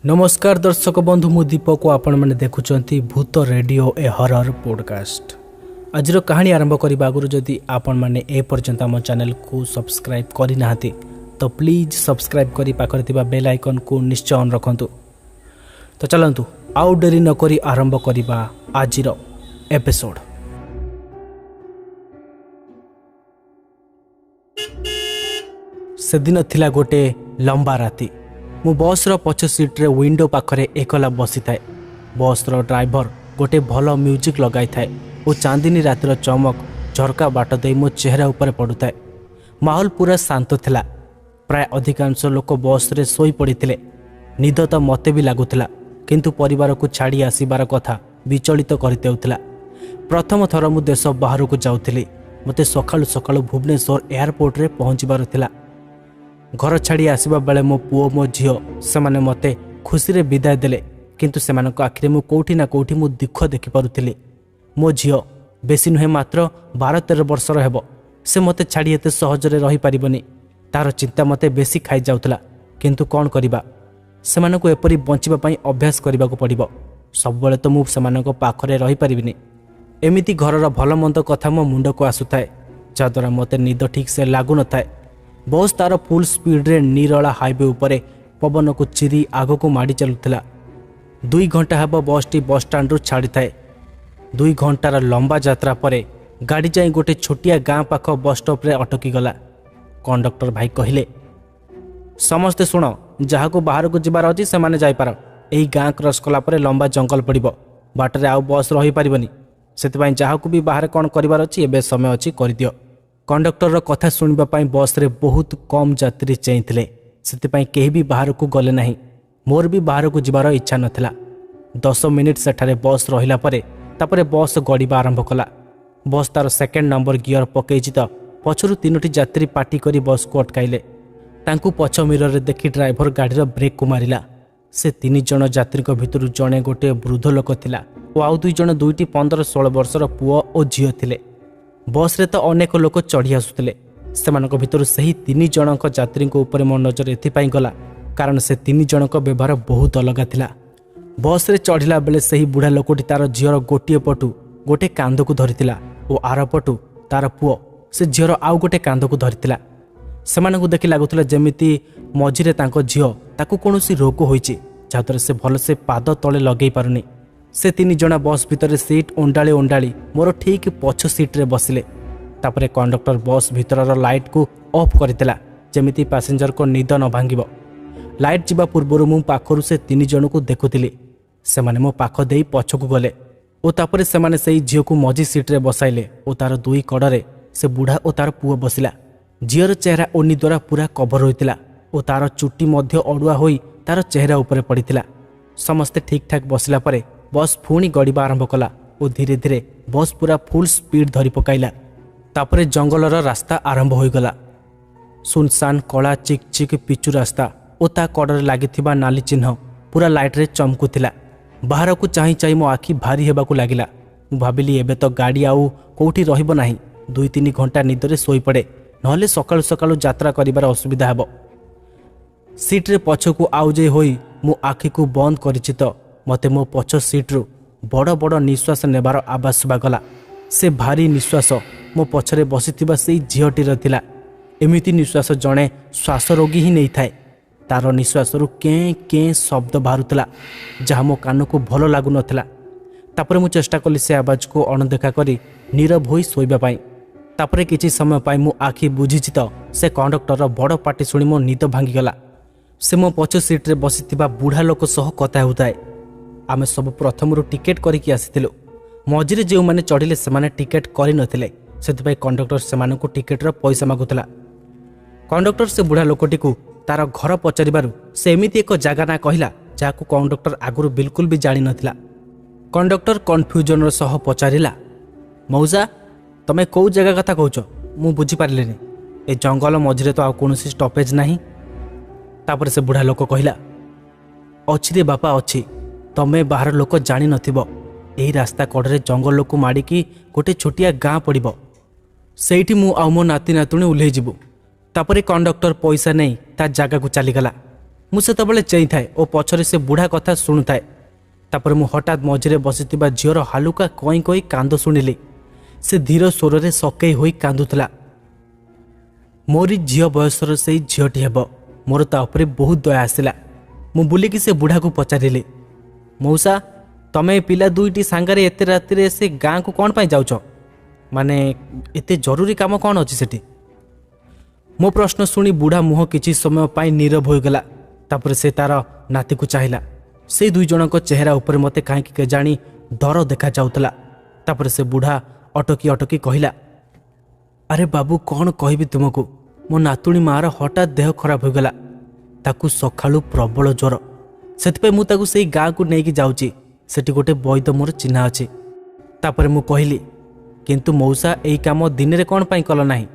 नमस्कार दर्शक बंधु मु दीपक आपण मैंने देखुंत भूत रेडियो ए हरर पॉडकास्ट। आज कहानी आरंभ करने आगु जदि आपण मैंने ए पर्यंत आम चैनल को सब्सक्राइब करना तो प्लीज सब्सक्राइब करी पाखरे बेल आइकन को निश्चय ऑन रखंतु। तो चलंतु आउ डेरी नकरी आरंभ करवा आज एपिसोड। से दिन थिला गोटे लंबा राति। मु बस रो पछ सीट रे विंडो पाखरे एकला बसी थाए। बस रो ड्राइवर गोटे भल म्यूजिक लगाई थाए और चांदनी रातिर चमक झरका बाट दे मो चेहरा ऊपर पड़ुताए। माहौल पूरा शांत थिला। प्राय अधिकांश लोक बस रे सोई पड़िथिले। निद तो मते भी लागुथिला, किंतु परिवार को छाड़ी आसीबार कथा विचलित करते होतिला। प्रथम थर मु देश बाहर को जाउथिली। मते सकाळु सकाळु भुवनेश्वर एयरपोर्ट रे पहुंचबार थिला। घर छाड़ी आसवा बेले मो पुओ मो झियो से मते खुशी रे विदाय देले, किंतु सेमानक आखिरे मु कोठी ना कोठी मु दुख देखि पारुथिली। मो झियो बेसी नुहे मात्र 12-13 वर्षर हेबो। से मते छाड़ी एते सहजरे रही पारिबनी, तार चिंता मते बेसी खाई जाउतला। किंतु कोन करिबा, सेमानक एपरि बंचिबा पई अभ्यास करिबाको पड़िबो। सब बेले तो मु सेमानक पाखरे रही पारिबिनी। एमिति घरर भल मंद कथा मो मुंड को आसुथाए, जाद्वारा मते निद ठीक से लागु न थाए। बस तार फुल स्पीड रे निरला हाईवे उपरे पवन को चिरी आग को माड़ी चलुथिला। 2 घंटा हेब बसटी बस स्टाण्ड रु छाड़ी थाए। 2 घंटार लंबा यात्रा परे गाड़ी जाई गोटे छोटिया गाँ पाख बस स्टॉप रे अटकी गला। कंडक्टर भाई कहिले, समस्ते सुन, जहाँ को बाहर को जिबार अछि से माने जाई पार। एही गाँ क्रॉस कला परे लंबा जंगल पड़िबो, बाटरे आउ बस रही पारिबनी। सेतिबाई जहाँ को भी बाहर कोन करिबार अछि एबे समय अछि करि दियो। कंडक्टर कथा शुणा बस रे बहुत कम यात्री चेईथिले, सेतिपाई केही भी बाहर को गले नहीं। मोर भी बाहर को जिबार इच्छा नथिला। 10 मिनिट सेठारे बस रहिला परे तापरे बस गड़ीबा आरंभ कला। बस तार सेकेंड नंबर गियर पकेइछि त पछरु 3टी यात्री पार्टी करी बस को अटकाइले। तांकु पछ मिरर रे देखि ड्राइवर गाड़ीर ब्रेक को मारिला। से 3 जण यात्री भितरु जणे गोटे वृद्ध लोक थिला और आउ 2 जण 2टी 15-16 वर्षर पुओ और झियो थिले। बस रे तो अनेक लोक चढ़ी आसुथिले। सेमानक भितरु सही 3 जनक यात्री ऊपर मो नजर एथिपाई गला, कारण से 3 जनक व्यवहार बहुत अलग थिला। बस रे चढ़िला बेले सही बुढ़ा लोकटी तार झियर गोटे पटु गोटे कांध को धरिथिला और आर पटु तार पुओ से झियर आउ गोटे कांध को धरिथिला। सेमानकु देखि लागुथिला जेमिति मझिरे तांको झियो ताकु कोनोसी रोग होईछि, जातरे से भल से पाद तळे लगेई पारुनी। से 3 जण बस भितर सीट ओंडाली ओंडाली मोर ठीक पछ सीट रे बसिले। तापरे कंडक्टर बस भितरर लाइट को ऑफ करथिला, जेमिति पैसेंजर को निद न भांगिबो। लाइट जिबा पूर्वरु मु पाखरु से 3 जण को देखुथिली। सेमाने मो पाख देई पछकु गले ओ तापरे सेमाने सेई झियो को मझी सीट रे बसाइले ओ तार 2 कड़रे से बुढ़ा ओ तार पुओ बसिला। झियर चेहरा ओनी द्वारा पूरा कवर होइतिला ओ तार चुट्टी मध्य अडुआ होई तार चेहरा ऊपर पड़ितिला। समस्ते ठीक ठाक बसिला परे बस पुणी गड़ीबा आरंभ कला और धीरे धीरे बस पूरा फुल स्पीड धरी पकाइला। तापरे जंगलर रास्ता आरंभ हो गला। सुनसान कला चिक चिक पिचु रास्ता और ता कड़े लागिथिबा नाली चिन्ह पूरा लाइट रे चमकुथिला। बाहर को चाही चाही मो आखि भारी हेबाकू लागिला। मु भाबिली एबे तो गाड़ी आउ कोठी रहिबो नाही। 2-3 घंटा निदरे सोई पड़े, नहले सकाळु सकाळु यात्रा करिबार असुविधा हेबो। सीट रे पछकू आउ जे होई मु आखि को बंद करिछि तो मते मो पछ सीट्रु बड़ बड़ निश्वास नेबार आवाज सुबागला। से भारी निश्वास मो पछरे बसिथिबा सेई झियोटीर थिला। एमिति निश्वास जणे श्वास रोगी ही नहीं थाए। तार निश्वासरु कें कें शब्द बाहरुतला, जहाँ मो कान को भल लागु नथिला। तापरे मु चेष्टा कली से आवाज को अणदेखा करी नीरव होई सोइबा पाई। तापरे किछि समय पाई मु आखि बुझिछि तो से कंडक्टर बड़ पार्टी सुनी मो निद भांगीगला। से मो पछ सीट रे बसिथिबा बुढ़ा लोक सह कथा होताए। आमे सब प्रथम टिकेट करिकी आसीथिलु। मझिरे जे माने चढ़िले सेमाने टिकेट करि नथिले, सेतिपाई कंडक्टर सेमानकु टिकेटर पैसा मागुतला। कंडक्टर से बुढ़ा लोकटी को तार घर पचारिबारु से एमिति एक जगह ना कहिला जाकु कंडक्टर आगुरु बिल्कुल भी जानि नथिला। कंडक्टर कन्फ्यूजन सह पचारिला, मौजा तमे कौ जगह कथा कहउछ? मु बुझी पारलिनी। ए जंगल मझिरे तो आ कोनोसी स्टॉपेज नाही। तापर से बुढ़ा लोक कहिला, अछि रे बापा अछि, तमे बाहर लोक जानि नथिबो। एही रास्ता कड़े जंगल को माड़िकी गोटे छोटिया गाँ पड़िबो। सेठी मु आउ मो नाती नातुणी उल्हे जिबु। तापरे कंडक्टर पैसा नहीं ता जगह को चलीगला। ମୁଁ ସେତେବେଳେ ଚେଇଁଥାଏ ଓ ପଛରେ ସେ ବୁଢ଼ା କଥା ଶୁଣୁଥାଏ। ତାପରେ ମୁଁ ହଠାତ୍ ମଝିରେ ବସିଥିବା ଝିଅର ହାଲୁକା କଇଁ କଇଁ କାନ୍ଦ ଶୁଣିଲି। ସେ ଧୀର ସ୍ୱରରେ ସକେଇ ହୋଇ କାନ୍ଦୁଥିଲା। ମୋରି ଝିଅ ବୟସର ସେଇ ଝିଅଟି ହେବ। ମୋର ତା ଉପରେ ବହୁତ ଦୟା ଆସିଲା। ମୁଁ ବୁଲିକି ସେ ବୁଢ଼ାକୁ ପଚାରିଲି, ମଉସା, ତମେ ପିଲା ଦୁଇଟି ସାଙ୍ଗରେ ଏତେ ରାତିରେ ସେ ଗାଁକୁ କ'ଣ ପାଇଁ ଯାଉଛ? ମାନେ ଏତେ ଜରୁରୀ କାମ କ'ଣ ଅଛି ସେଠି? ମୋ ପ୍ରଶ୍ନ ଶୁଣି ବୁଢ଼ା ମୁହଁ କିଛି ସମୟ ପାଇଁ ନୀରବ ହୋଇଗଲା। ତାପରେ ସେ ତାର ନାତିକୁ ଚାହିଁଲା। ସେଇ ଦୁଇ ଜଣଙ୍କ ଚେହେରା ଉପରେ ମୋତେ କାହିଁକି କେଜାଣି ଡର ଦେଖାଯାଉଥିଲା। ତାପରେ ସେ ବୁଢ଼ା ଅଟକି ଅଟକି କହିଲା, ଆରେ ବାବୁ, କ'ଣ କହିବି ତୁମକୁ? ମୋ ନାତୁଣୀ ମାଆର ହଠାତ୍ ଦେହ ଖରାପ ହୋଇଗଲା। ତାକୁ ସକାଳୁ ପ୍ରବଳ ଜ୍ୱର। ସେଥିପାଇଁ ମୁଁ ତାକୁ ସେଇ ଗାଁକୁ ନେଇକି ଯାଉଛି। ସେଠି ଗୋଟେ ବୈଦ୍ୟ ମୋର ଚିହ୍ନା ଅଛି। ତାପରେ ମୁଁ କହିଲି, କିନ୍ତୁ ମଉସା, ଏଇ କାମ ଦିନରେ କ'ଣ ପାଇଁ କଲ ନାହିଁ?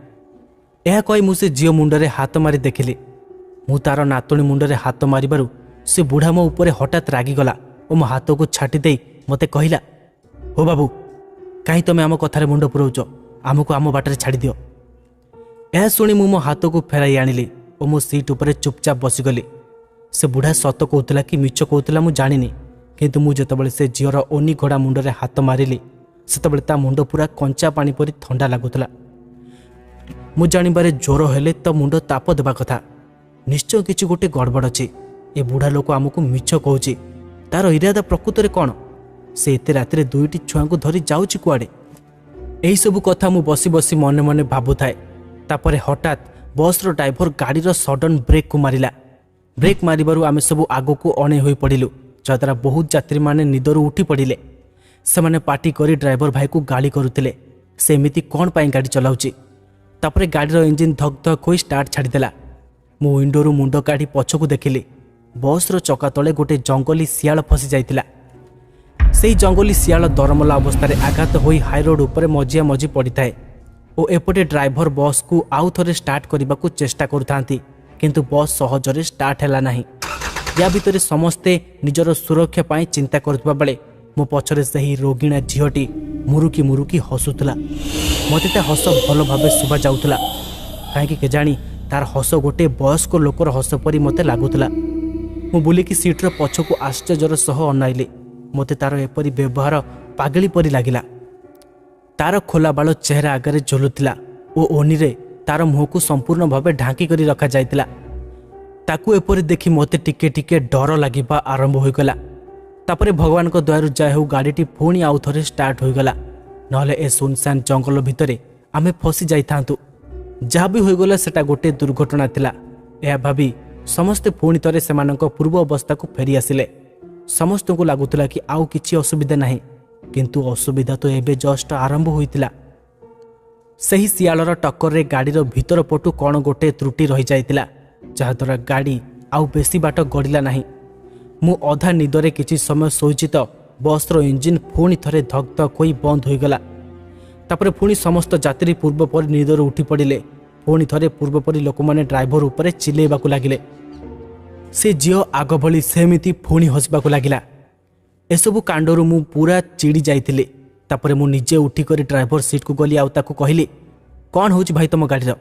ଏହା କହି ମୁଁ ସେ ଝିଅ ମୁଣ୍ଡରେ ହାତ ମାରି ଦେଖିଲି। ମୁଁ ତାର ନାତୁଣୀ ମୁଣ୍ଡରେ ହାତ ମାରିବାରୁ ସେ ବୁଢ଼ା ମୋ ଉପରେ ହଠାତ୍ ରାଗିଗଲା ଓ ମୋ ହାତକୁ ଛାଟି ଦେଇ ମୋତେ କହିଲା, ହୋ ବାବୁ, କାହିଁ ତମେ ଆମ କଥାରେ ମୁଣ୍ଡ ପୁରାଉଛ? ଆମକୁ ଆମ ବାଟରେ ଛାଡ଼ିଦିଅ। ଏହା ଶୁଣି ମୁଁ ମୋ ହାତକୁ ଫେରାଇ ଆଣିଲି ଓ ମୋ ସିଟ୍ ଉପରେ ଚୁପଚାପ ବସିଗଲି। ସେ ବୁଢ଼ା ସତ କହୁଥିଲା କି ମିଛ କହୁଥିଲା ମୁଁ ଜାଣିନି, କିନ୍ତୁ ମୁଁ ଯେତେବେଳେ ସେ ଝିଅର ଓନି ଘୋଡ଼ା ମୁଣ୍ଡରେ ହାତ ମାରିଲି ସେତେବେଳେ ତା ମୁଣ୍ଡ ପୁରା କଞ୍ଚା ପାଣି ପରି ଥଣ୍ଡା ଲାଗୁଥିଲା। ମୁଁ ଜାଣିବାରେ ଜ୍ୱର ହେଲେ ତ ମୁଣ୍ଡ ତାପ ଦେବା କଥା। ନିଶ୍ଚୟ କିଛି ଗୋଟେ ଗଡ଼ବଡ଼ ଅଛି। ଏ ବୁଢ଼ା ଲୋକ ଆମକୁ ମିଛ କହୁଛି। ତାର ଇରାଦା ପ୍ରକୃତରେ କ'ଣ? ସେ ଏତେ ରାତିରେ ଦୁଇଟି ଛୁଆଙ୍କୁ ଧରି ଯାଉଛି କୁଆଡ଼େ? ଏହିସବୁ କଥା ମୁଁ ବସି ବସି ମନେ ମନେ ଭାବୁଥାଏ। ତାପରେ ହଠାତ୍ ବସ୍ର ଡ୍ରାଇଭର ଗାଡ଼ିର ସଡନ୍ ବ୍ରେକ୍କୁ ମାରିଲା। ବ୍ରେକ୍ ମାରିବାରୁ ଆମେ ସବୁ ଆଗକୁ ଅଣେଇ ହୋଇ ପଡ଼ିଲୁ, ଯାହାଦ୍ୱାରା ବହୁତ ଯାତ୍ରୀମାନେ ନିଦରୁ ଉଠି ପଡ଼ିଲେ। ସେମାନେ ପାଟି କରି ଡ୍ରାଇଭର ଭାଇକୁ ଗାଳି କରୁଥିଲେ। ସେ ଏମିତି କ'ଣ ପାଇଁ ଗାଡ଼ି ଚଲାଉଛି? ତାପରେ ଗାଡ଼ିର ଇଞ୍ଜିନ୍ ଧକ୍ ଧକ୍ ହୋଇ ଷ୍ଟାର୍ଟ ଛାଡ଼ିଦେଲା। ମୁଁ ୱିଣ୍ଡୋରୁ ମୁଣ୍ଡ କାଢ଼ି ପଛକୁ ଦେଖିଲି। ବସ୍ର ଚକା ତଳେ ଗୋଟେ ଜଙ୍ଗଲୀ ଶିଆଳ ଫସି ଯାଇଥିଲା। ସେହି ଜଙ୍ଗଲୀ ଶିଆଳ ଦରମଲା ଅବସ୍ଥାରେ ଆଘାତ ହୋଇ ହାଇରୋଡ଼ ଉପରେ ମଝିଆ ମଝି ପଡ଼ିଥାଏ ଓ ଏପଟେ ଡ୍ରାଇଭର ବସ୍କୁ ଆଉ ଥରେ ଷ୍ଟାର୍ଟ କରିବାକୁ ଚେଷ୍ଟା କରୁଥାନ୍ତି, କିନ୍ତୁ ବସ୍ ସହଜରେ ଷ୍ଟାର୍ଟ ହେଲା ନାହିଁ। ୟା ଭିତରେ ସମସ୍ତେ ନିଜର ସୁରକ୍ଷା ପାଇଁ ଚିନ୍ତା କରୁଥିବା ବେଳେ ମୋ ପଛରେ ସେହି ରୋଗିଣା ଝିଅଟି ମୁରୁକି ମୁରୁକି ହସୁଥିଲା। ମୋତେ ତା ହସ ଭଲ ଭାବେ ଶୁଭା ଯାଉଥିଲା। କାହିଁକି କେଜାଣି ତାର ହସ ଗୋଟେ ବୟସ୍କ ଲୋକର ହସ ପରି ମୋତେ ଲାଗୁଥିଲା। ମୁଁ ବୁଲିକି ସିଟ୍ର ପଛକୁ ଆଶ୍ଚର୍ଯ୍ୟର ସହ ଅନାଇଲି। ମୋତେ ତାର ଏପରି ବ୍ୟବହାର ପାଗଳି ପରି ଲାଗିଲା। ତାର ଖୋଲା ବାଳ ଚେହେରା ଆଗରେ ଝୁଲୁଥିଲା ଓ ଓନିରେ ତାର ମୁହଁକୁ ସମ୍ପୂର୍ଣ୍ଣ ଭାବେ ଢାଙ୍କି କରି ରଖାଯାଇଥିଲା। ତାକୁ ଏପରି ଦେଖି ମୋତେ ଟିକେ ଟିକେ ଡର ଲାଗିବା ଆରମ୍ଭ ହୋଇଗଲା। ତାପରେ ଭଗବାନଙ୍କ ଦୟାରୁ ଯାହା ହେଉ ଗାଡ଼ିଟି ପୁଣି ଆଉ ଥରେ ଷ୍ଟାର୍ଟ ହୋଇଗଲା। ନହେଲେ ଏ ସୁନସାନ୍ ଜଙ୍ଗଲ ଭିତରେ ଆମେ ଫସି ଯାଇଥାନ୍ତୁ। ଯାହା ବି ହୋଇଗଲା ସେଟା ଗୋଟେ ଦୁର୍ଘଟଣା ଥିଲା। ଏହା ଭାବି ସମସ୍ତେ ପୁଣି ଥରେ ସେମାନଙ୍କ ପୂର୍ବ ଅବସ୍ଥାକୁ ଫେରି ଆସିଲେ। ସମସ୍ତଙ୍କୁ ଲାଗୁଥିଲା କି ଆଉ କିଛି ଅସୁବିଧା ନାହିଁ, କିନ୍ତୁ ଅସୁବିଧା ତ ଏବେ ଜଷ୍ଟ ଆରମ୍ଭ ହୋଇଥିଲା। ସେହି ଶିଆଳର ଟକ୍କରରେ ଗାଡ଼ିର ଭିତର ପଟୁ କ'ଣ ଗୋଟେ ତ୍ରୁଟି ରହିଯାଇଥିଲା, ଯାହାଦ୍ୱାରା ଗାଡ଼ି ଆଉ ବେଶୀ ବାଟ ଗଡ଼ିଲା ନାହିଁ। ମୁଁ ଅଧା ନିଦରେ କିଛି ସମୟ ଶୋଇଛି ତ ବସ୍ର ଇଞ୍ଜିନ୍ ପୁଣି ଥରେ ଧକ୍ ଧକ୍ ହୋଇ ବନ୍ଦ ହୋଇଗଲା। ତାପରେ ପୁଣି ସମସ୍ତ ଯାତ୍ରୀ ପୂର୍ବ ପରି ନିଦରୁ ଉଠି ପଡ଼ିଲେ। ପୁଣି ଥରେ ପୂର୍ବ ପରି ଲୋକମାନେ ଡ୍ରାଇଭର ଉପରେ ଚିଲେଇବାକୁ ଲାଗିଲେ। ସେ ଝିଅ ଆଗ ଭଳି ସେମିତି ପୁଣି ହସିବାକୁ ଲାଗିଲା। ଏସବୁ କାଣ୍ଡରୁ ମୁଁ ପୁରା ଚିଡ଼ି ଯାଇଥିଲି। ତାପରେ ମୁଁ ନିଜେ ଉଠିକରି ଡ୍ରାଇଭର ସିଟ୍କୁ ଗଲି ଆଉ ତାକୁ କହିଲି, କ'ଣ ହେଉଛି ଭାଇ ତମ ଗାଡ଼ିର?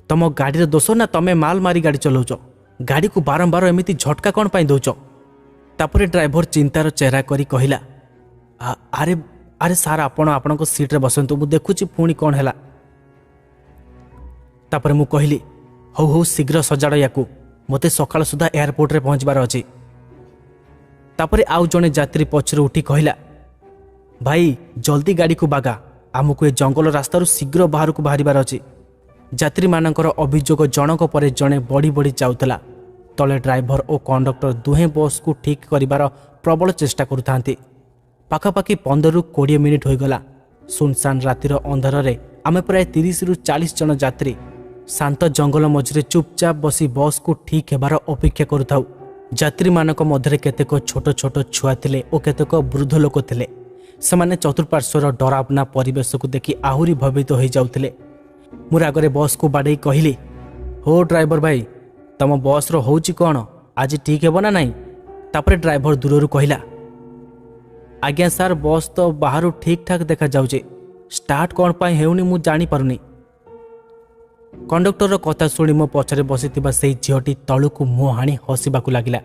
ତମ ଗାଡ଼ିର ଦୋଷ ନା ତମେ ମାଲ ମାରି ଗାଡ଼ି ଚଲାଉଛ? ଗାଡ଼ିକୁ ବାରମ୍ବାର ଏମିତି ଝଟକା କ'ଣ ପାଇଁ ଦେଉଛ? ତାପରେ ଡ୍ରାଇଭର ଚିନ୍ତାର ଚେହେରା କରି କହିଲା, ଆରେ ଆରେ ସାର୍, ଆପଣ ଆପଣଙ୍କ ସିଟ୍ରେ ବସନ୍ତୁ, ମୁଁ ଦେଖୁଛି ପୁଣି କ'ଣ ହେଲା। ତାପରେ ମୁଁ କହିଲି, ହଉ ହଉ ଶୀଘ୍ର ସଜାଡ଼ ୟାକୁ, ମୋତେ ସକାଳ ସୁଦ୍ଧା ଏୟାରପୋର୍ଟରେ ପହଞ୍ଚିବାର ଅଛି। ତାପରେ ଆଉ ଜଣେ ଯାତ୍ରୀ ପଛରୁ ଉଠି କହିଲା, ଭାଇ ଜଲ୍ଦି ଗାଡ଼ିକୁ ବାଗା, ଆମକୁ ଏ ଜଙ୍ଗଲ ରାସ୍ତାରୁ ଶୀଘ୍ର ବାହାରକୁ ବାହାରିବାର ଅଛି। ଯାତ୍ରୀମାନଙ୍କର ଅଭିଯୋଗ ଜଣକ ପରେ ଜଣେ ବଢ଼ି ବଢ଼ି ଯାଉଥିଲା। ତଳେ ଡ୍ରାଇଭର ଓ କଣ୍ଡକ୍ଟର ଦୁହେଁ ବସ୍କୁ ଠିକ୍ କରିବାର ପ୍ରବଳ ଚେଷ୍ଟା କରୁଥାନ୍ତି। ପାଖାପାଖି 15ରୁ 20 ମିନିଟ୍ ହୋଇଗଲା। ସୁନସାନ୍ ରାତିର ଅନ୍ଧାରରେ ଆମେ ପ୍ରାୟ 30ରୁ 40 ଜଣ ଯାତ୍ରୀ ଶାନ୍ତ ଜଙ୍ଗଲ ମଝିରେ ଚୁପଚାପ ବସି ବସ୍କୁ ଠିକ୍ ହେବାର ଅପେକ୍ଷା କରୁଥାଉ। ଯାତ୍ରୀମାନଙ୍କ ମଧ୍ୟରେ କେତେକ ଛୋଟ ଛୋଟ ଛୁଆ ଥିଲେ ଓ କେତେକ ବୃଦ୍ଧ ଲୋକ ଥିଲେ। ସେମାନେ ଚତୁଃପାର୍ଶ୍ୱର ଡରାବନା ପରିବେଶକୁ ଦେଖି ଆହୁରି ଭୟଭୀତ ହୋଇଯାଉଥିଲେ। ମୁଁ ରାଗରେ ବସ୍କୁ ବାଡ଼େଇ କହିଲି, ହୋ ଡ୍ରାଇଭର ଭାଇ, ତମ ବସ୍ର ହେଉଛି କ'ଣ? ଆଜି ଠିକ୍ ହେବ ନା ନାହିଁ? ତାପରେ ଡ୍ରାଇଭର ଦୂରରୁ କହିଲା, ଆଜ୍ଞା ସାର୍, ବସ୍ ତ ବାହାରୁ ଠିକ୍ ଠାକ୍ ଦେଖାଯାଉଛି, ଷ୍ଟାର୍ଟ କ'ଣ ପାଇଁ ହେଉନି ମୁଁ ଜାଣିପାରୁନି। कंडक्टर कथा शुणी मो पछरे बसिथिबा सेही झीटी तलुक मुह हाणी हसिबाकू लागिला।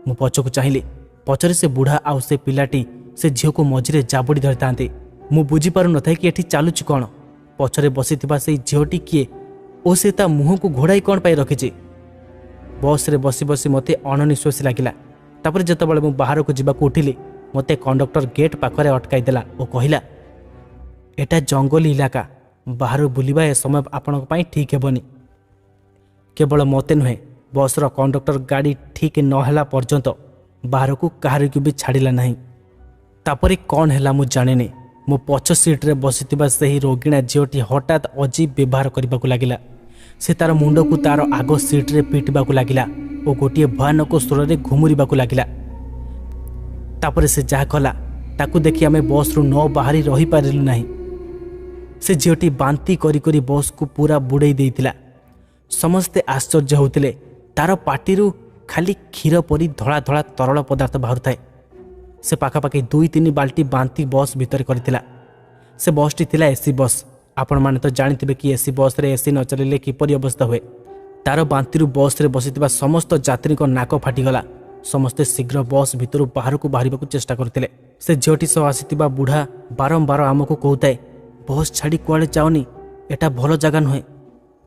मु पछकू चाहिली, पछरे से बुढ़ा आउ से पिलाटी से झील को मझिरे जाबुड़ी धरी थांती। मु बुझीपारु नथाए कि एठी चालुची कौन, पछरे बसिथिबा सेही झीटी किए ओ से ता मुह को घोड़ाई कौन पाई रखिछि। बस रे बसी बसी मते अणनिश्वासी लागिला। तापर जेतेबेले मु बाहर को जीवाकू उठिली, मते कंडक्टर गेट पाखरे अटकाई देला और कहिला, एटा जंगली इलाका, बाहर बुलिबा ए समय आपन पई ठीक हेबनी। केवल मते नुहे, बस रो कंडक्टर गाड़ी ठीक न होला पर्यंत बाहर को काहार को भी छाड़िला नहीं। तापरे कौन हैला मु जानिनी। मो पछ सीट रे बसिथिबा सेही रोगिणा झीटी हठात अजीब व्यवहार करबाकू लागिला। से तार मुंड को तार आग सीट रे पिटबाकू लागिला और गोटे भयानक स्वर रे घुमुरिबाकू लागिला। तापरे से जा कला ताकू देखि आमे बस रु न बाहरी रही पारिलु नाही। से झीटी बांती करी करी बस को पूरा बुड़े देइतिला। समस्ते आश्चर्य होतिले। तार पाटिरु खाली क्षीर परी धड़ा धड़ा तरल पदार्थ बाहर थाए। से पाखापाखि 2-3 बाल्टी बांती बस भितर करथिला। से बसटी थिला एसी बस। आपण माने तो जानिथिबे कि एसी बस रे एसी न चलिले किपरि अवस्था हुए। तार बांतीरु बस रे बसिथिबा समस्त यात्री को नाक फाटिगला। समस्ते शीघ्र बस भितरु बाहर को बाहरिबाकू चेष्टा करथिले। से झीटी सह आसीथिबा बुढ़ा बारंबार आमको कहूताए, बस छाड़ी कुआड़े जाओनी, एटा भल जगह नुहे।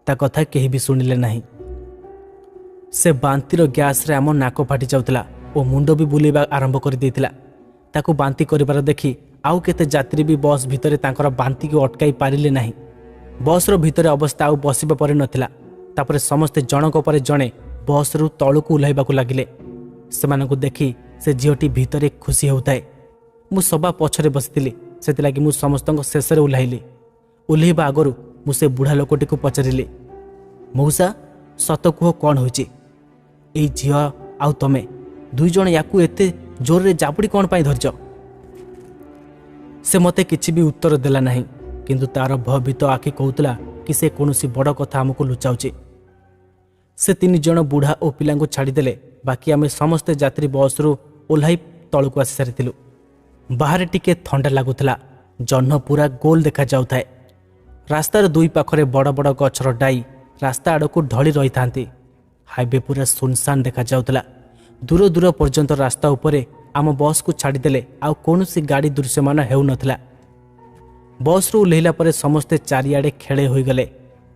ता कथा केही भी सुनिले नाही। से बांतीर गैस रे आम नाक फाटी जाउतला और मुंड भी बुलेबा आरंभ कर देइतिला। ताकू बांती करिबार देखि आउ केते यात्री भी बस भितरे तांकर बांती को अटकाई पारिले नाही। बस रो भितरे अवस्था आउ बसिबा परे नथिला। तापरे समस्ते जनक परे जणे बस रु तळुकू उल्हाइबाकू लागिले। सेमानकू देखि से झीटी भितरे खुशी होउताए। मु सबा पछरे बसितिली, सेतिलागि मु समस्तक शेषरे उल्हाइली। उल्हाइबा आगरु मु से बुढ़ा लोकटी को पचारिली, मौसा सत कुह कौन होइछि? एई झील आउ तमे दुई जण याकू एते जोर रे जाबुड़ी कौन पाई धरज? से मते किछि भी उत्तर देला नाही, किंतु तार भयभीत आखि कहूतला कि से कोनोसी बड़ कथा हमको लुचाउछि। से 3 जण बुढ़ा और पिला को छाड़ीदेले। बाकी आमे समस्ते यात्री बस रु ओह्लाई तळକୁ आसी सारिथिलु। बाहर टिके थंडा लागुथला। जह्न पूरा गोल देखा जाउथाए। रास्तार दुई पाखरे बड़ बड़ गछर डाई रास्ता आड़कू ढली रही थांती। हाईवे पूरा सुनसान देखा जाउथला। दूर दूर पर्यंत रास्ता उपरे आम बस को छाड़ीदेले आउ कौनसी गाड़ी दृश्यमान हेउ नथिला। बस रु ओह्लैला परे समस्ते चारिआडे खेळे होईगले।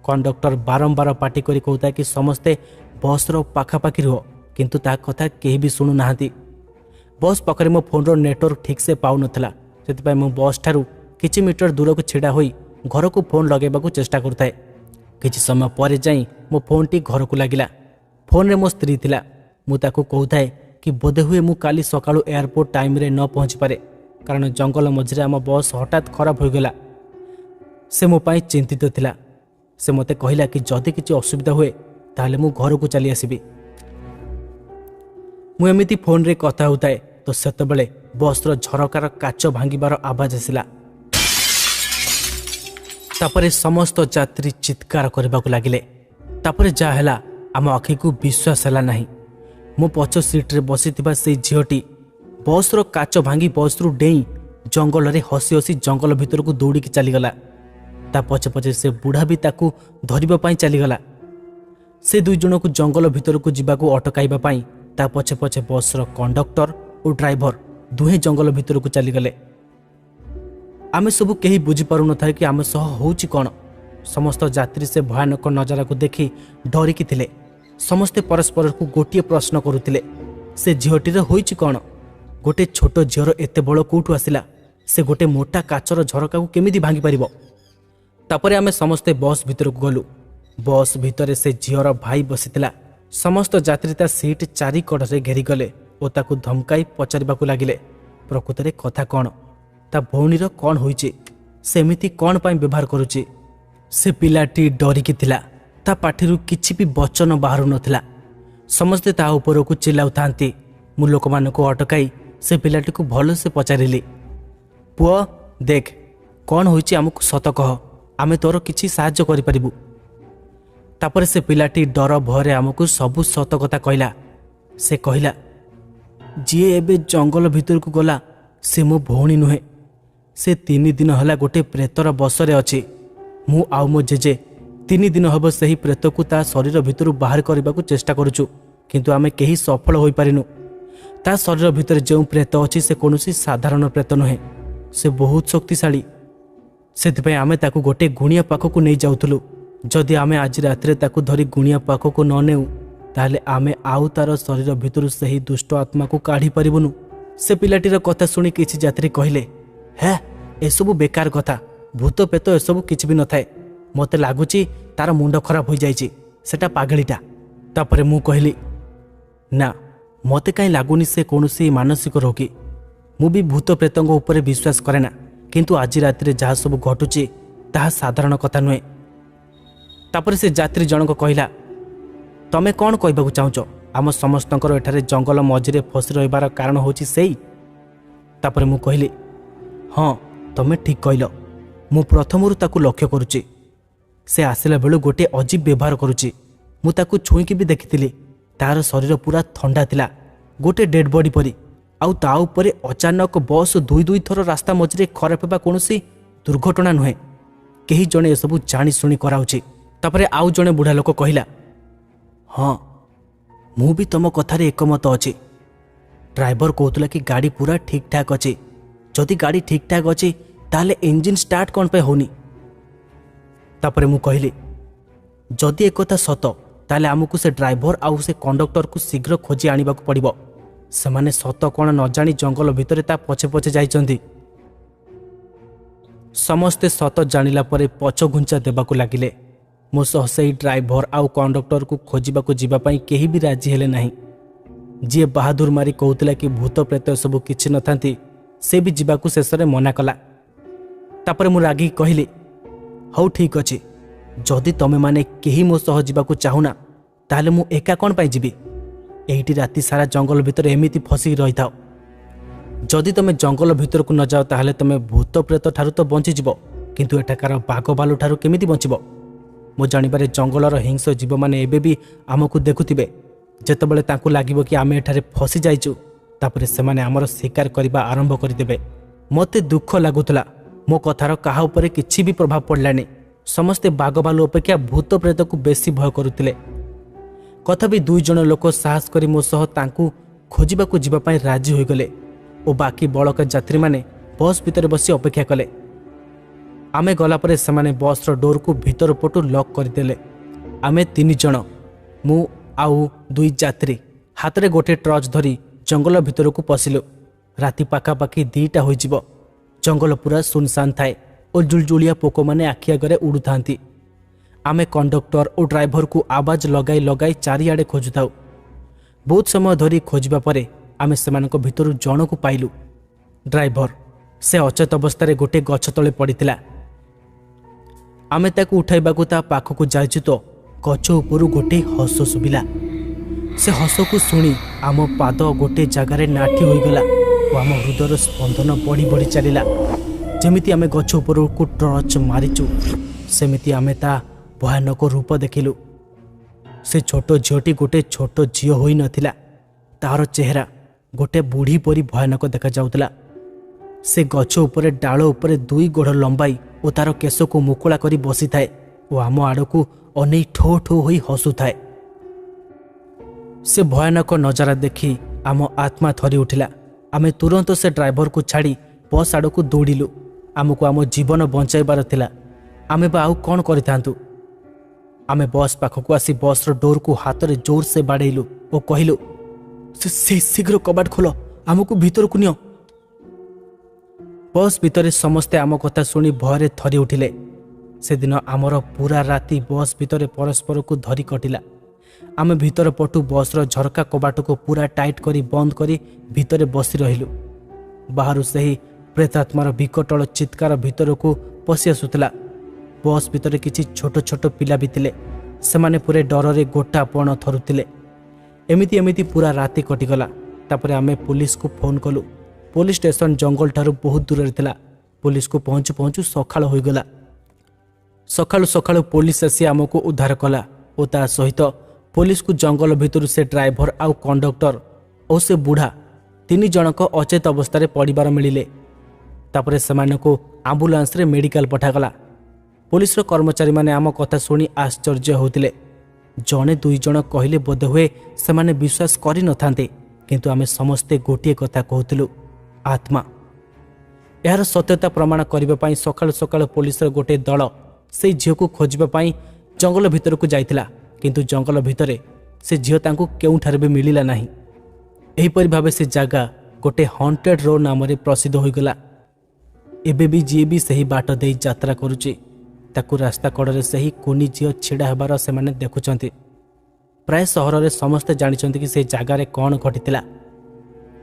कंडक्टर बारंबार पार्टी करी कहता कि समस्ते बस रो पाखापाखि रुह, किंतु ता कथा केही भी शुणु नाहांती। बस पाखरे मो फोन रो नेटवर्क ठीक से पाउ नथिला। सेतिपाई मो बस ठारू किछि मीटर दूर को छिड़ा होई घर को फोन लगेबाकू चेष्टा करथाए। किछि समय परे जाई मो फोन टी घर को लागिला। फोन रे मो स्त्री थिला। मु ताकू कहूथाए कि बोधे हुए मु काली सकाळु एयरपोर्ट टाइम रे न पहुंची पारे, कारण जंगल मझिरे आम बस हठात खराब हो गला। से मो पाई चिंतित थिला। से मते कहिला कि जदि किछि असुविधा हुए ताहले मु घर को चली आसीबी। मु एमिति फोन रे कथा होताए तो सेतबेले बस रो झरकार काच भांगिबार आवाज आसिला। तापरे समस्त यात्री चित्कार करबाकू लागिले। तापरे जा हैला आम आखि को विश्वास हैला नाही। मो पछ सीट रे बसिथिबा से झीटी बस रो काच भांगी बस रु डेई जंगल रे हसी हसी जंगल भितर को दौड़ी की चलीगला। ता पछे पछे से बुढ़ा भी ताकू धरिबा पाई चलीगला। से दुई जन को जंगल भितर को जीवाकू अटकाइबा पाई ता पछे पछे बस रो कंडक्टर और ड्राइवर दुहे जंगल भितर को चलीगले। आमे सबू केही बुझी पारु न थाए कि आमे सह होउची कोन। समस्त यात्री से भयानक नजारा को देखि डरिकी थिले। समस्ते परस्पर को गोटे प्रश्न करुथिले, से झीटीर होइची कोन? गोटे छोट झीर एते बड़ कोठू आसिला? से गोटे मोटा काचर झरका को केमिति भांगी पारिबो? तापरे आमे समस्ते बस भितर को गलु। बस भितर से झीर भाई बसिथिला। समस्त यात्री ता सीट चारि कड़े घेरी गले और ताकू धमकाई पचारिबाकू लागिले, प्रकृतरे कथा कोन? ता भौणीर कौन होइछि? सेमिति कौन पाई व्यवहार करुछि? से पिलाटी डरिकी थिला। ता पाठिरु किछि भी वचन बाहरु नथिला। समस्ते ता ऊपर को चिल्लाउ थांती। मु लोकमानकु अटकाई से पिलाटी को भल से पचारिली, पुओ देख कौन होइछि हमकु सत कह, आमे तोर किछि साहाय्य करि परिबु। तापर से पिलाटी डर भयरे हमकु सबु सत कथा कहला। से कहला, जीए एबे जंगल भितर को गला से मो भौणी नुहे। से 3 दिन हला गोटे प्रेतर बसरे अछि। मु आउ मो जेजे 3 दिन ହେବ ସେହି ପ୍ରେତକୁ ତା ଶରୀର ଭିତରୁ ବାହାର କରିବାକୁ ଚେଷ୍ଟା କରୁଛୁ, କିନ୍ତୁ ଆମେ କେହି ସଫଳ ହୋଇପାରିନୁ। ତା ଶରୀର ଭିତରେ ଯେଉଁ ପ୍ରେତ ଅଛି ସେ କୌଣସି ସାଧାରଣ ପ୍ରେତ ନୁହେଁ, ସେ ବହୁତ ଶକ୍ତିଶାଳୀ। ସେଥିପାଇଁ ଆମେ ତାକୁ ଗୋଟିଏ ଗୁଣିଆ ପାଖକୁ ନେଇ ଯାଉଥିଲୁ। ଯଦି ଆମେ ଆଜି ରାତିରେ ତାକୁ ଧରି ଗୁଣିଆ ପାଖକୁ ନ ନେଉ ତାହେଲେ ଆମେ ଆଉ ତାର ଶରୀର ଭିତରୁ ସେହି ଦୁଷ୍ଟ ଆତ୍ମାକୁ କାଢ଼ି ପାରିବୁନୁ। ସେ ପିଲାଟିର କଥା ଶୁଣି କିଛି ଯାତ୍ରୀ କହିଲେ, ହେ, ଏସବୁ ବେକାର କଥା, ଭୂତ ପ୍ରେତ ଏସବୁ କିଛି ବି ନଥାଏ। ମୋତେ ଲାଗୁଛି ତାର ମୁଣ୍ଡ ଖରାପ ହୋଇଯାଇଛି, ସେଟା ପାଗଳିଟା। ତାପରେ ମୁଁ କହିଲି, ନା, ମୋତେ କାହିଁ ଲାଗୁନି ସେ କୌଣସି ମାନସିକ ରୋଗୀ। ମୁଁ ବି ଭୂତ ପ୍ରେତଙ୍କ ଉପରେ ବିଶ୍ୱାସ କରେ ନା, କିନ୍ତୁ ଆଜି ରାତିରେ ଯାହା ସବୁ ଘଟୁଛି ତାହା ସାଧାରଣ କଥା ନୁହେଁ। ତାପରେ ସେ ଯାତ୍ରୀ ଜଣକ କହିଲା, ତମେ କ'ଣ କହିବାକୁ ଚାହୁଁଛ? ଆମ ସମସ୍ତଙ୍କର ଏଠାରେ ଜଙ୍ଗଲ ମଝିରେ ଫସି ରହିବାର କାରଣ ହେଉଛି ସେଇ? ତାପରେ ମୁଁ କହିଲି, ହଁ, ତମେ ଠିକ୍ କହିଲ। ମୁଁ ପ୍ରଥମରୁ ତାକୁ ଲକ୍ଷ୍ୟ କରୁଛି। ସେ ଆସିଲା ବେଳୁ ଗୋଟିଏ ଅଜୀବ ବ୍ୟବହାର କରୁଛି। ମୁଁ ତାକୁ ଛୁଇଁକି ବି ଦେଖିଥିଲି। ତାର ଶରୀର ପୁରା ଥଣ୍ଡା ଥିଲା, ଗୋଟେ ଡେଡ୍ ବଡି ପରି। ଆଉ ତା ଉପରେ ଅଚାନକ ବସ୍ 2 ଥର ରାସ୍ତା ମଝିରେ ଖରାପ ହେବା କୌଣସି ଦୁର୍ଘଟଣା ନୁହେଁ। କେହି ଜଣେ ଏସବୁ ଜାଣିଶୁଣି କରାଉଛି। ତାପରେ ଆଉ ଜଣେ ବୁଢ଼ା ଲୋକ କହିଲା, ହଁ, ମୁଁ ବି ତମ କଥାରେ ଏକମତ ଅଛି। ଡ୍ରାଇଭର କହୁଥିଲା କି ଗାଡ଼ି ପୁରା ଠିକ୍ ଠାକ୍ ଅଛି। ଯଦି ଗାଡ଼ି ଠିକ୍ ଠାକ୍ ଅଛି ତାହେଲେ ଇଞ୍ଜିନ୍ ଷ୍ଟାର୍ଟ କ'ଣ ପାଇଁ ହେଉନି? ତାପରେ ମୁଁ କହିଲି, ଯଦି ଏକଥା ସତ ତାହେଲେ ଆମକୁ ସେ ଡ୍ରାଇଭର ଆଉ ସେ କଣ୍ଡକ୍ଟରକୁ ଶୀଘ୍ର ଖୋଜି ଆଣିବାକୁ ପଡ଼ିବ। ସେମାନେ ସତ କ'ଣ ନ ଜାଣି ଜଙ୍ଗଲ ଭିତରେ ତା ପଛେ ପଛେ ଯାଇଛନ୍ତି। ସମସ୍ତେ ସତ ଜାଣିଲା ପରେ ପଛଘୁଞ୍ଚା ଦେବାକୁ ଲାଗିଲେ। ମୋ ସହ ସେହି ଡ୍ରାଇଭର ଆଉ କଣ୍ଡକ୍ଟରକୁ ଖୋଜିବାକୁ ଯିବା ପାଇଁ କେହି ବି ରାଜି ହେଲେ ନାହିଁ। ଯିଏ ବାହାଦୁର ମାରି କହୁଥିଲା କି ଭୂତ ପ୍ରେତ ଏସବୁ କିଛି ନଥାନ୍ତି, ସେ ବି ଯିବାକୁ ଶେଷରେ ମନା କଲା। ତାପରେ ମୁଁ ରାଗିକି କହିଲି, ହଉ ଠିକ୍ ଅଛି, ଯଦି ତମେମାନେ କେହି ମୋ ସହ ଯିବାକୁ ଚାହୁଁନା ତାହେଲେ ମୁଁ ଏକା କ'ଣ ପାଇଁ ଯିବି? ଏଇଠି ରାତି ସାରା ଜଙ୍ଗଲ ଭିତରେ ଏମିତି ଫସିକି ରହିଥାଅ। ଯଦି ତମେ ଜଙ୍ଗଲ ଭିତରକୁ ନ ଯାଅ ତାହେଲେ ତମେ ଭୂତ ପ୍ରେତ ଠାରୁ ତ ବଞ୍ଚିଯିବ, କିନ୍ତୁ ଏଠାକାର ବାଘ ଭାଲୁ ଠାରୁ କେମିତି ବଞ୍ଚିବ? ମୁଁ ଜାଣିବାରେ ଜଙ୍ଗଲର ହିଂସ୍ର ଜୀବମାନେ ଏବେ ବି ଆମକୁ ଦେଖୁଥିବେ। ଯେତେବେଳେ ତାଙ୍କୁ ଲାଗିବ କି ଆମେ ଏଠାରେ ଫସି ଯାଇଛୁ, ତାପରେ ସେମାନେ ଆମର ଶିକାର କରିବା ଆରମ୍ଭ କରିଦେବେ। ମୋତେ ଦୁଃଖ ଲାଗୁଥିଲା। ମୋ କଥାର କାହା ଉପରେ କିଛି ବି ପ୍ରଭାବ ପଡ଼ିଲାନି। ସମସ୍ତେ ବାଘ ଭାଲୁ ଅପେକ୍ଷା ଭୂତ ପ୍ରେତକୁ ବେଶୀ ଭୟ କରୁଥିଲେ। ତଥାପି 2 ଜଣ ଲୋକ ସାହସ କରି ମୋ ସହ ତାଙ୍କୁ ଖୋଜିବାକୁ ଯିବା ପାଇଁ ରାଜି ହୋଇଗଲେ ଓ ବାକି ବଳକା ଯାତ୍ରୀମାନେ ବସ୍ ଭିତରେ ବସି ଅପେକ୍ଷା କଲେ। ଆମେ ଗଲାପରେ ସେମାନେ ବସ୍ର ଡୋରକୁ ଭିତର ପଟୁ ଲକ୍ କରିଦେଲେ। ଆମେ 3 ଜଣ, ମୁଁ ଆଉ 2 ଯାତ୍ରୀ, ହାତରେ ଗୋଟିଏ ଟର୍ଚ୍ଚ ଧରି ଜଙ୍ଗଲ ଭିତରକୁ ପଶିଲୁ। ରାତି ପାଖାପାଖି 2ଟା ହୋଇଯିବ। ଜଙ୍ଗଲ ପୁରା ସୁନସାନ ଥାଏ ଓ ଜୁଳଜୁଳିଆ ପୋକମାନେ ଆଖି ଆଗରେ ଉଡ଼ୁଥାନ୍ତି। ଆମେ କଣ୍ଡକ୍ଟର ଓ ଡ୍ରାଇଭରକୁ ଆବାଜ ଲଗାଇ ଲଗାଇ ଚାରିଆଡ଼େ ଖୋଜୁଥାଉ। ବହୁତ ସମୟ ଧରି ଖୋଜିବା ପରେ ଆମେ ସେମାନଙ୍କ ଭିତରୁ ଜଣକୁ ପାଇଲୁ। ଡ୍ରାଇଭର, ସେ ଅଚେତ ଅବସ୍ଥାରେ ଗୋଟିଏ ଗଛ ତଳେ ପଡ଼ିଥିଲା। ଆମେ ତାକୁ ଉଠାଇବାକୁ ତା ପାଖକୁ ଯାଇଛୁ ତ ଗଛ ଉପରୁ ଗୋଟିଏ ହସ ଶୁଭିଲା। ସେ ହସକୁ ଶୁଣି ଆମ ପାଦ ଗୋଟିଏ ଜାଗାରେ ନାଠି ହୋଇଗଲା ଓ ଆମ ହୃଦୟର ସ୍ପନ୍ଦନ ବଢ଼ି ବଢ଼ି ଚାଲିଲା। ଯେମିତି ଆମେ ଗଛ ଉପରକୁ ଟର୍ଚ୍ଚ ମାରିଛୁ, ସେମିତି ଆମେ ତା ଭୟାନକ ରୂପ ଦେଖିଲୁ। ସେ ଛୋଟ ଝିଅଟି ଗୋଟିଏ ଛୋଟ ଝିଅ ହୋଇନଥିଲା। ତାହାର ଚେହେରା ଗୋଟିଏ ବୁଢ଼ୀ ପରି ଭୟାନକ ଦେଖାଯାଉଥିଲା। ସେ ଗଛ ଉପରେ ଡାଳ ଉପରେ 2 ଗୋଡ଼ ଲମ୍ବାଇ ଓ ତାର କେଶକୁ ମୁକୁଳା କରି ବସିଥାଏ ଓ ଆମ ଆଡ଼କୁ ଅନେଇ ଠୋ ଠୋ ହୋଇ ହସୁଥାଏ। ସେ ଭୟାନକ ନଜାରା ଦେଖି ଆମ ଆତ୍ମା ଥରି ଉଠିଲା। ଆମେ ତୁରନ୍ତ ସେ ଡ୍ରାଇଭରକୁ ଛାଡ଼ି ବସ୍ ଆଡ଼କୁ ଦୌଡ଼ିଲୁ। ଆମକୁ ଆମ ଜୀବନ ବଞ୍ଚାଇବାର ଥିଲା। ଆମେ ବା ଆଉ କ'ଣ କରିଥାନ୍ତୁ? ଆମେ ବସ୍ ପାଖକୁ ଆସି ବସ୍ର ଡୋରକୁ ହାତରେ ଜୋରସେ ବାଡ଼େଇଲୁ ଓ କହିଲୁ, ସେ ଶୀଘ୍ର କବାଟ ଖୋଲ, ଆମକୁ ଭିତରକୁ ନିଅ। ବସ୍ ଭିତରେ ସମସ୍ତେ ଆମ କଥା ଶୁଣି ଭୟରେ ଥରି ଉଠିଲେ। ସେଦିନ ଆମର ପୁରା ରାତି ବସ୍ ଭିତରେ ପରସ୍ପରକୁ ଧରି କଟିଲା। ଆମେ ଭିତର ପଟୁ ବସ୍ର ଝରକା କବାଟକୁ ପୁରା ଟାଇଟ୍ କରି ବନ୍ଦ କରି ଭିତରେ ବସି ରହିଲୁ। ବାହାରୁ ସେହି ପ୍ରେତାତ୍ମାର ବିକଟଳ ଚିତ୍କାର ଭିତରକୁ ପଶି ଆସୁଥିଲା। ବସ୍ ଭିତରେ କିଛି ଛୋଟ ଛୋଟ ପିଲା ବି ଥିଲେ। ସେମାନେ ପୁରା ଡରରେ ଗୋଟାପଣ ଥରୁଥିଲେ। ଏମିତି ପୁରା ରାତି କଟିଗଲା। ତାପରେ ଆମେ ପୁଲିସକୁ ଫୋନ୍ କଲୁ। पुलिस स्टेशन जंगल ठारू बहुत दूर थिला। पुलिस को पहुँचु पहुँचु सकाळ होईगला। सकाळु सकाळु पुलिस आसी आमको उद्धार कला और ता सहित पुलिस को जंगल भितर से ड्राइवर आउ कंडक्टर और से बुढ़ा तीन जनक अचेत अवस्था पड़बार मिले। तापर से आम्बुलांस रे मेडिकल पठागला। पुलिस कर्मचारी माने आम कथा शुणी आश्चर्य होते। जड़े दुई जन कहले बोधहुए से माने विश्वास करि न थांते, किंतु आमे समस्ते गोटे कथा कहूलु, आत्मा। यार सत्यता प्रमाण करने सकाळु सकाळु पुलिस गोटे दल से झील को खोजापी जंगल भितर को जाइतिला, किंतु जंगल भितर से झील तांको केउठारे भी मिलिला नाही। एहीपरि भावे से जगह गोटे हॉन्टेड रोड नाम प्रसिद्ध होइगला। एबे भी जी भी सही बाट दे यात्रा करुचे ताकू रास्ता कड़े से ही कुनी झील छिड़ा हेबार से माने देखुचंती। प्राय सहर रे समस्ते जानिचंती कि से जगार कौन घटितिला।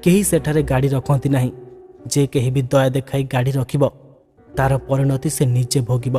केही सेठारे गाड़ी रखती नाही। जे केही भी दया देखाई गाड़ी रखिब तार परिणति से निजे भोगिब।